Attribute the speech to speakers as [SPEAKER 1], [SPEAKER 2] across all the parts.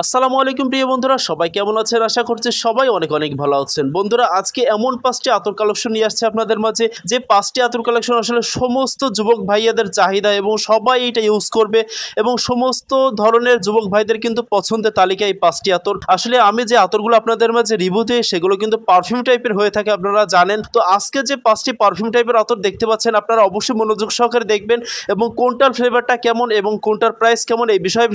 [SPEAKER 1] আসসালামু আলাইকুম প্রিয় বন্ধুরা, সবাই কেমন আছেন? আশা করছি সবাই অনেক অনেক ভালো আছেন। বন্ধুরা, আজকে এমন ৫টি আতর কালেকশন নিয়ে আসছে আপনাদের মাঝে, যে ৫টি আতর কালেকশন আসলে সমস্ত যুবক ভাইয়াদের চাহিদা এবং সবাই এটা ইউজ করবে এবং সমস্ত ধরনের যুবক ভাইদের কিন্তু পছন্দের তালিকায় এই ৫টি আতর। আসলে আমি যে আতরগুলো আপনাদের মাঝে রিভিউ দিই সেগুলো কিন্তু পারফিউম টাইপের হয়ে থাকে, আপনারা জানেন। তো আজকে যে ৫টি পারফিউম টাইপের আতর দেখতে পাচ্ছেন, আপনারা অবশ্যই মনোযোগ সহকারে দেখবেন এবং কোনটার ফ্লেভারটা কেমন এবং কোনটার প্রাইস কেমন এই বিষয়ে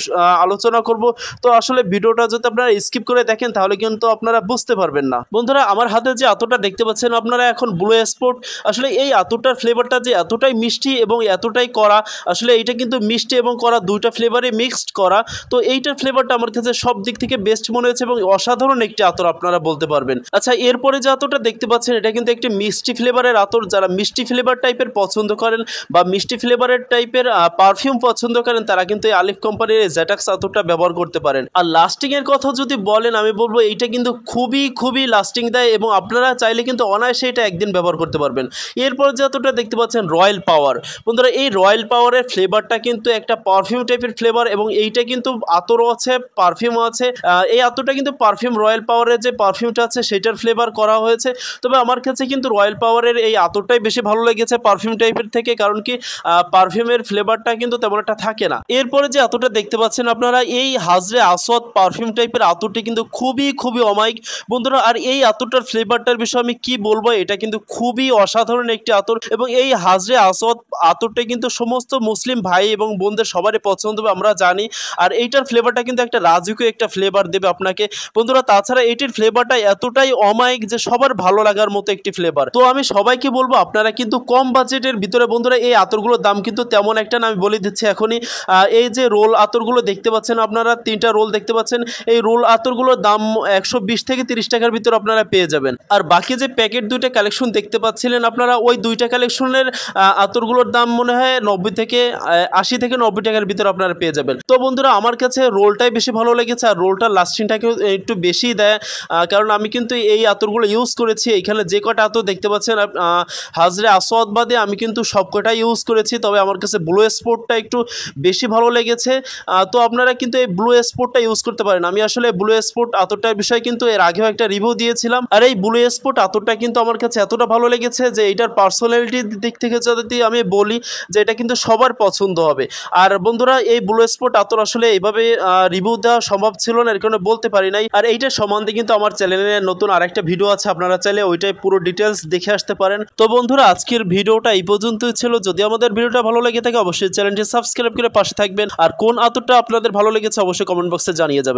[SPEAKER 1] আলোচনা করব। তো আসলে ভিডিওটা যদি আপনারা স্কিপ করে দেখেন তাহলে কিন্তু আপনারা বুঝতে পারবেন না। বন্ধুরা, আমার হাতে যে আতরটা দেখতে পাচ্ছেন আপনারা এখন ব্লু স্পট, আসলে এই আতরটার ফ্লেভারটা যে এতটাই মিষ্টি এবং এতটাই কড়া, আসলে এইটা কিন্তু মিষ্টি এবং কড়া দুইটা ফ্লেভারে মিক্সড করা। তো এইটার ফ্লেভারটা আমার কাছে সব দিক থেকে বেস্ট মনে হয়েছে এবং অসাধারণ একটি আতর আপনারা বলতে পারবেন। আচ্ছা, এরপরে যে আতরটা দেখতে পাচ্ছেন এটা কিন্তু একটি মিষ্টি ফ্লেভারের আতর। যারা মিষ্টি ফ্লেভার টাইপের পছন্দ করেন বা মিষ্টি ফ্লেভারের টাইপের পারফিউম পছন্দ করেন তারা কিন্তু এই আলিফ কোম্পানির জেটাক্স আতরটা ব্যবহার করতে পারেন। আর লাস্টিং এর কথা যদি বলেন, আমি বলবো এইটা কিন্তু খুবই খুবই লাস্টিং দেয় এবং আপনারা চাইলে কিন্তু অনায়াসে এটা একদিন ব্যবহার করতে পারবেন। এরপর যে আতরটা দেখতে পাচ্ছেন রয়্যাল পাওয়ার। বন্ধুরা, এই রয়্যাল পাওয়ারের ফ্লেভারটা কিন্তু একটা পারফিউম টাইপের ফ্লেভার এবং এইটা কিন্তু আতরও আছে, পারফিউমও আছে। এই আতরটা কিন্তু পারফিউম রয়্যাল পাওয়ারের যে পারফিউমটা আছে সেটার ফ্লেভার করা হয়েছে। তবে আমার কাছে কিন্তু রয়্যাল পাওয়ারের এই আতরটাই বেশি ভালো লেগেছে পারফিউম টাইপের থেকে, কারণ কি পারফিউমের ফ্লেভারটা কিন্তু তেমন একটা থাকে না। এরপরে যে আতরটা দেখতে পাচ্ছেন আপনারা, এই হাজরে আসওয়াদ পারফিউম টাইপের আতরটি কিন্তু খুবই খুবই অমায়িক বন্ধুরা। আর এই আতরটার ফ্লেভারটার বিষয়ে আমি কি বলবো, এটা কিন্তু খুবই অসাধারণ একটি আতর এবং এই হাজরে আসওয়াদ আতরটি কিন্তু সমস্ত মুসলিম ভাই এবং বোনদের সবারই পছন্দ হবে, আমরা জানি। আর এইটার ফ্লেভারটা কিন্তু একটা রাজকীয় একটা ফ্লেভার দেবে আপনাকে বন্ধুরা। তাছাড়া এটির ফ্লেভারটা এতটাই অমায়িক যে সবার ভালো লাগার মতো একটি ফ্লেভার। তো আমি সবাইকে বলবো আপনারা কিন্তু কম বাজেটের ভিতরে বন্ধুরা এই আতরগুলোর দাম কিন্তু তেমন একটা না, আমি বলে দিচ্ছি এখনই। এই যে রোল আতরগুলো দেখতে পাচ্ছেন আপনারা, 3টা রোল দেখতে পাচ্ছেন, এই রোল আতরগুলোর দাম 120 থেকে 30 টাকার ভিতরে আপনারা পেয়ে যাবেন। আর বাকি যে প্যাকেট 2টা কালেকশন দেখতে পাচ্ছিলেন আপনারা, ওই 2টা কালেকশনের আতরগুলোর দাম মনে হয় 90 থেকে 80 থেকে 90 টাকার ভিতরে আপনারা পেয়ে যাবেন। তো বন্ধুরা, আমার কাছে রোলটাই বেশি ভালো লেগেছে আর রোলটার লাস্টিংটাকে একটু বেশি দেয়, কারণ আমি কিন্তু এই আতরগুলো ইউজ করেছি। এখানে যে কটা আতর দেখতে পাচ্ছেন হাজরে আসওয়াদ বাদে আমি কিন্তু সব কটাই ইউজ করেছি, তবে আমার কাছে ব্লু স্পটটা একটু বেশি ভালো লেগেছে। তো আপনারা কিন্তু এই ব্লু স্পটটা ইউজ করতে পারেন। আমি আসলে ব্লু স্পট আতরটার বিষয়ে কিন্তু এর আগেও একটা রিভিউ দিয়েছিলাম। আর এই ব্লু স্পট আতরটা কিন্তু আমার কাছে এতটা ভালো লেগেছে যে এটার পার্সোনালিটির দিক থেকে যদি আমি বলি যে এটা কিন্তু সবার পছন্দ হবে। আর বন্ধুরা, এই ব্লু স্পট আতর আসলে এইভাবে রিভিউ দেওয়া সম্ভব ছিল না, এর কারণে বলতে পারি নাই। আর এইটার সম্বন্ধে কিন্তু আমার চ্যানেলে নতুন আরেকটা ভিডিও আছে, আপনারা চাইলে ওইটাই পুরো ডিটেলস দেখে আসতে পারেন। তো বন্ধুরা, আজকের ভিডিওটা এই পর্যন্তই ছিল। যদি আমাদের ভিডিওটা ভালো লেগে থাকে অবশ্যই চ্যানেলটি সাবস্ক্রাইব করে পাশে থাকবেন। আর কোন আতরটা আপনাদের ভালো লেগেছে অবশ্যই কমেন্ট বক্সে জানিয়ে যাবেন।